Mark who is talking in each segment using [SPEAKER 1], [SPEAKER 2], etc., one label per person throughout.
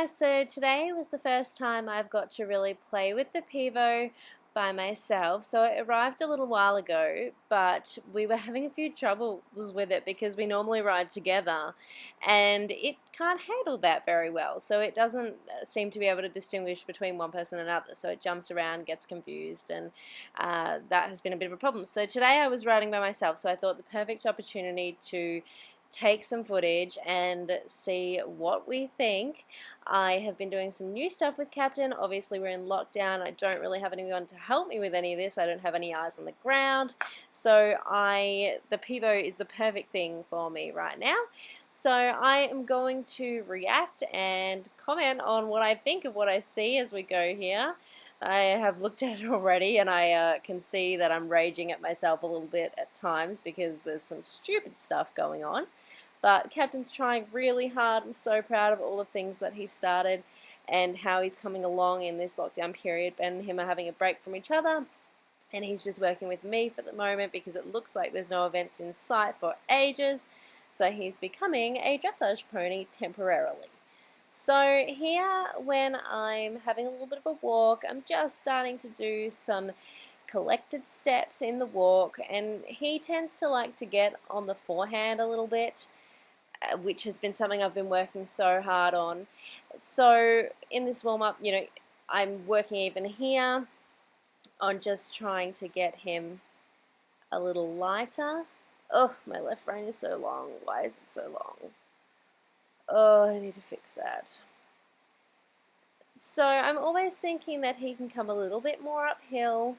[SPEAKER 1] guys, so today was the first time I've got to really play with the Pivo by myself. So it arrived a little while ago, but we were having a few troubles with it because we normally ride together and it can't handle that very well. So it doesn't seem to be able to distinguish between one person and another. So it jumps around, gets confused, and that has been a bit of a problem. So today I was riding by myself, so I thought the perfect opportunity to take some footage and see what we think. I have been doing some new stuff with Captain. Obviously we're in lockdown. I don't really have anyone to help me with any of this. I don't have any eyes on the ground. So the Pivo is the perfect thing for me right now. So I am going to react and comment on what I think of what I see as we go here. I have looked at it already and I can see that I'm raging at myself a little bit at times because there's some stupid stuff going on. But Captain's trying really hard. I'm so proud of all the things that he started and how he's coming along in this lockdown period. Ben and him are having a break from each other and he's just working with me for the moment because it looks like there's no events in sight for ages. So he's becoming a dressage pony temporarily. So here, when I'm having a little bit of a walk, I'm just starting to do some collected steps in the walk, and he tends to like to get on the forehand a little bit, which has been something I've been working so hard on. So in this warm-up, I'm working even here on just trying to get him a little lighter. Ugh, my left rein is so long. Why is it so long? Oh, I need to fix that. So I'm always thinking that he can come a little bit more uphill,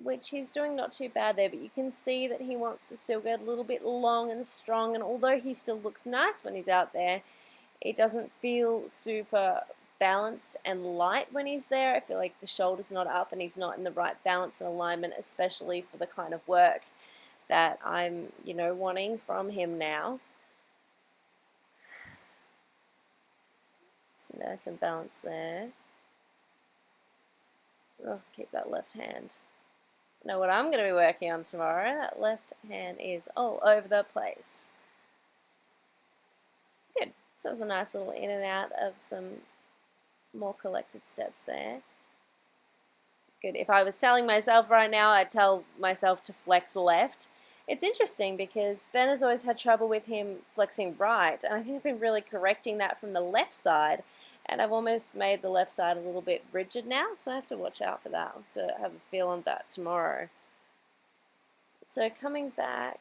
[SPEAKER 1] which he's doing not too bad there, but you can see that he wants to still get a little bit long and strong, and although he still looks nice when he's out there, it doesn't feel super balanced and light when he's there. I feel like the shoulder's not up and he's not in the right balance and alignment, especially for the kind of work that I'm, wanting from him now. So nice and balanced there. Oh, keep that left hand. Know what I'm going to be working on tomorrow. That left hand is all over the place. Good. So it was a nice little in and out of some more collected steps there. Good. If I was telling myself right now, I'd tell myself to flex left. It's interesting because Ben has always had trouble with him flexing right, and I think I've been really correcting that from the left side, and I've almost made the left side a little bit rigid now, so I have to watch out for that. I have to have a feel on that tomorrow. So coming back,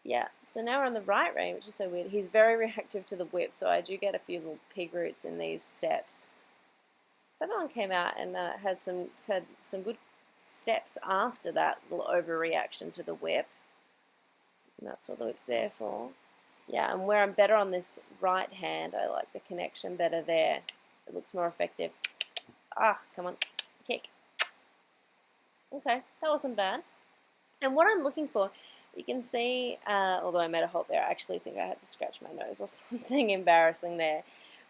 [SPEAKER 1] yeah, so now we're on the right rein, which is so weird. He's very reactive to the whip, so I do get a few little pig roots in these steps. The other one came out and had some good steps after that little overreaction to the whip. And that's what the whip's there for. Yeah, and where I'm better on this right hand, I like the connection better there. It looks more effective. Ah, come on, kick. Okay, that wasn't bad. And what I'm looking for, you can see, although I made a halt there, I actually think I had to scratch my nose or something embarrassing there.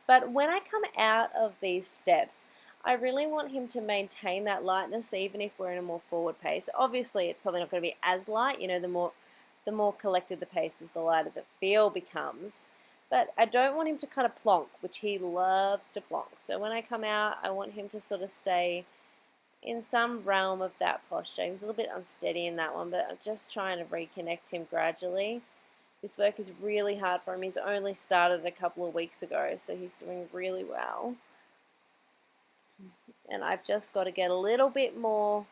[SPEAKER 1] But when I come out of these steps, I really want him to maintain that lightness even if we're in a more forward pace. Obviously, it's probably not going to be as light. The more collected the pace is, the lighter the feel becomes. But I don't want him to kind of plonk, which he loves to plonk. So when I come out, I want him to sort of stay in some realm of that posture. He was a little bit unsteady in that one, but I'm just trying to reconnect him gradually. This work is really hard for him. He's only started a couple of weeks ago, so he's doing really well. And I've just got to get a little bit more,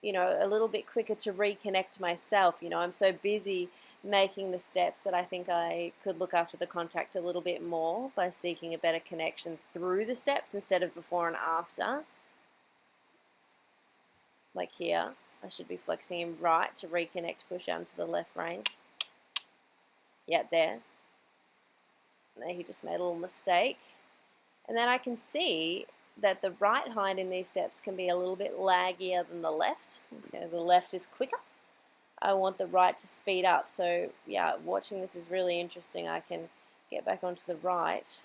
[SPEAKER 1] a little bit quicker to reconnect myself. I'm so busy making the steps that I think I could look after the contact a little bit more by seeking a better connection through the steps instead of before and after. Like here, I should be flexing him right to reconnect, push out into the left rein. Yeah, there. There he just made a little mistake. And then I can see that the right hind in these steps can be a little bit laggier than the left. Okay, the left is quicker. I want the right to speed up. So yeah, watching this is really interesting. I can get back onto the right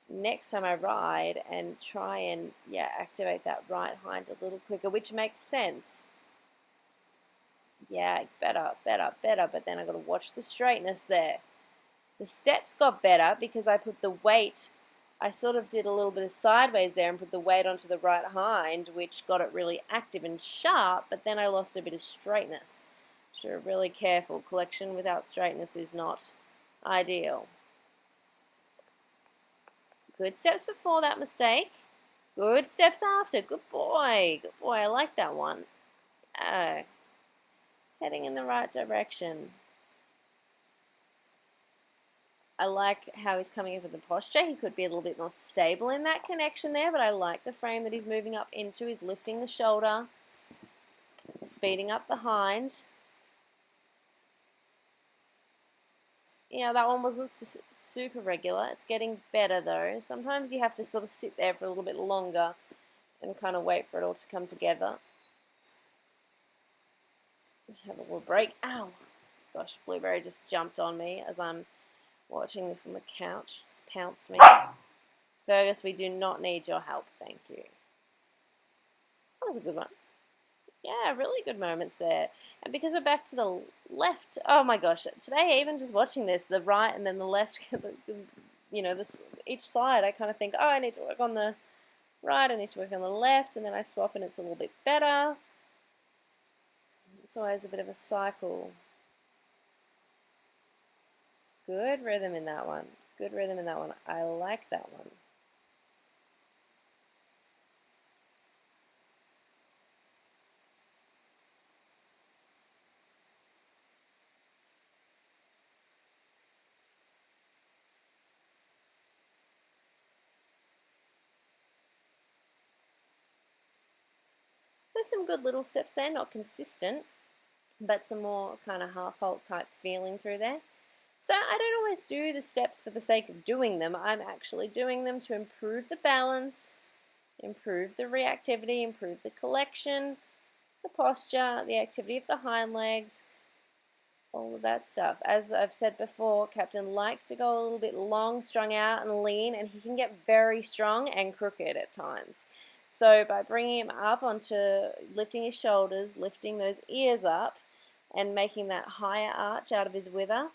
[SPEAKER 1] next time I ride and try and activate that right hind a little quicker, which makes sense. Yeah, better, but then I've got to watch the straightness there. The steps got better because I put the weight, I sort of did a little bit of sideways there and put the weight onto the right hind, which got it really active and sharp, but then I lost a bit of straightness. So really careful. Collection without straightness is not ideal. Good steps before that mistake. Good steps after. Good boy. Good boy. I like that one. Heading in the right direction. I like how he's coming into the posture. He could be a little bit more stable in that connection there, but I like the frame that he's moving up into. He's lifting the shoulder, speeding up the hind. Yeah, that one wasn't super regular. It's getting better though. Sometimes you have to sort of sit there for a little bit longer and kind of wait for it all to come together. Have a little break. Ow! Gosh, Blueberry just jumped on me as I'm watching this on the couch. Just pounced me. Fergus, we do not need your help, thank you. That was a good one. Yeah, really good moments there. And because we're back to the left, oh my gosh, today even just watching this, the right and then the left, you know, each side, I kind of think, oh, I need to work on the right, I need to work on the left, and then I swap and it's a little bit better. It's always a bit of a cycle. Good rhythm in that one. Good rhythm in that one. I like that one. So some good little steps there, not consistent, but some more kind of half halt type feeling through there. So I don't always do the steps for the sake of doing them. I'm actually doing them to improve the balance, improve the reactivity, improve the collection, the posture, the activity of the hind legs, all of that stuff. As I've said before, Captain likes to go a little bit long, strung out and lean, and he can get very strong and crooked at times. So by bringing him up onto lifting his shoulders, lifting those ears up, and making that higher arch out of his wither,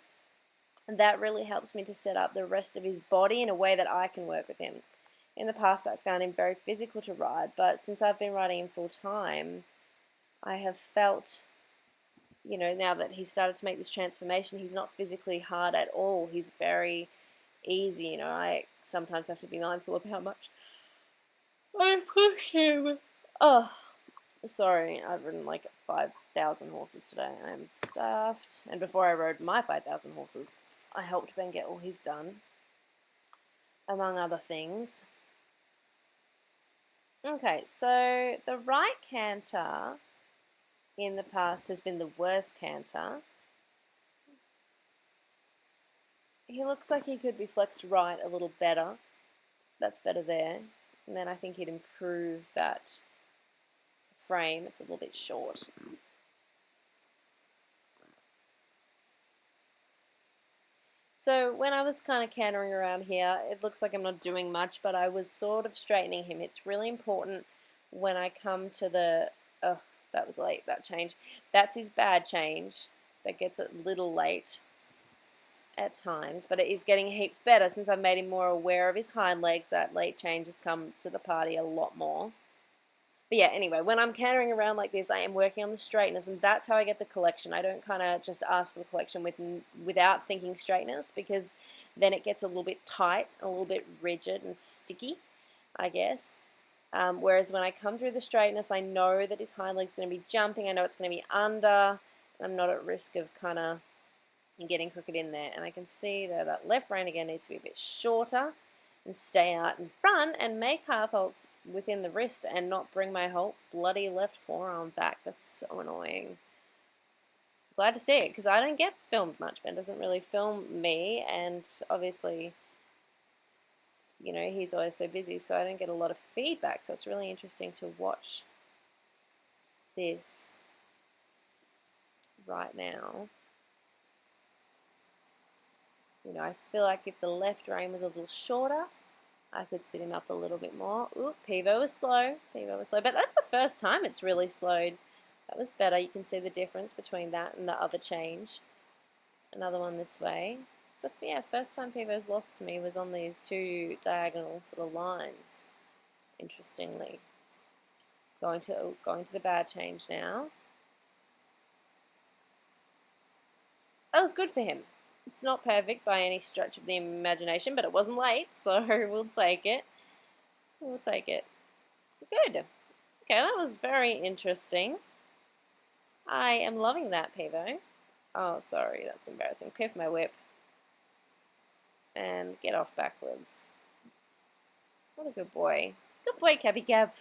[SPEAKER 1] that really helps me to set up the rest of his body in a way that I can work with him. In the past, I found him very physical to ride, but since I've been riding him full time, I have felt, you know, now that he started to make this transformation, he's not physically hard at all. He's very easy. You know, I sometimes have to be mindful of how much I push him. Oh, sorry, I've ridden like 5,000 horses today. I'm stuffed. And before I rode my 5,000 horses, I helped Ben get all his done, among other things. Okay, so the right canter in the past has been the worst canter. He looks like he could be flexed right a little better. That's better there. And then I think he'd improve that frame. It's a little bit short. So when I was kind of cantering around here, it looks like I'm not doing much, but I was sort of straightening him. It's really important when I come to the, oh, that was late, that change. That's his bad change. That gets a little late at times, but it is getting heaps better since I've made him more aware of his hind legs. That late change has come to the party a lot more. But yeah, anyway, when I'm cantering around like this, I am working on the straightness, and that's how I get the collection. I don't kind of just ask for the collection without thinking straightness, because then it gets a little bit tight, a little bit rigid and sticky, I guess. Whereas when I come through the straightness, I know that his hind leg's going to be jumping, I know it's going to be under, and I'm not at risk of kind of getting crooked in there. And I can see that left rein again needs to be a bit shorter and stay out in front and make half halts within the wrist and not bring my whole bloody left forearm back. That's so annoying. Glad to see it, because I don't get filmed much. Ben doesn't really film me, and obviously, you know, he's always so busy, so I don't get a lot of feedback. So it's really interesting to watch this right now. You know, I feel like if the left rein was a little shorter, I could sit him up a little bit more. Ooh, Pivo was slow. Pivo was slow. But that's the first time it's really slowed. That was better. You can see the difference between that and the other change. Another one this way. So yeah, first time Pivo's lost to me was on these two diagonal sort of lines. Interestingly, going to the bad change now. That was good for him. It's not perfect by any stretch of the imagination, but it wasn't late, so we'll take it. We'll take it. Good. Okay, that was very interesting. I am loving that, Pivo. Oh, sorry, that's embarrassing. Piff my whip. And get off backwards. What a good boy. Good boy, Cabby Cab.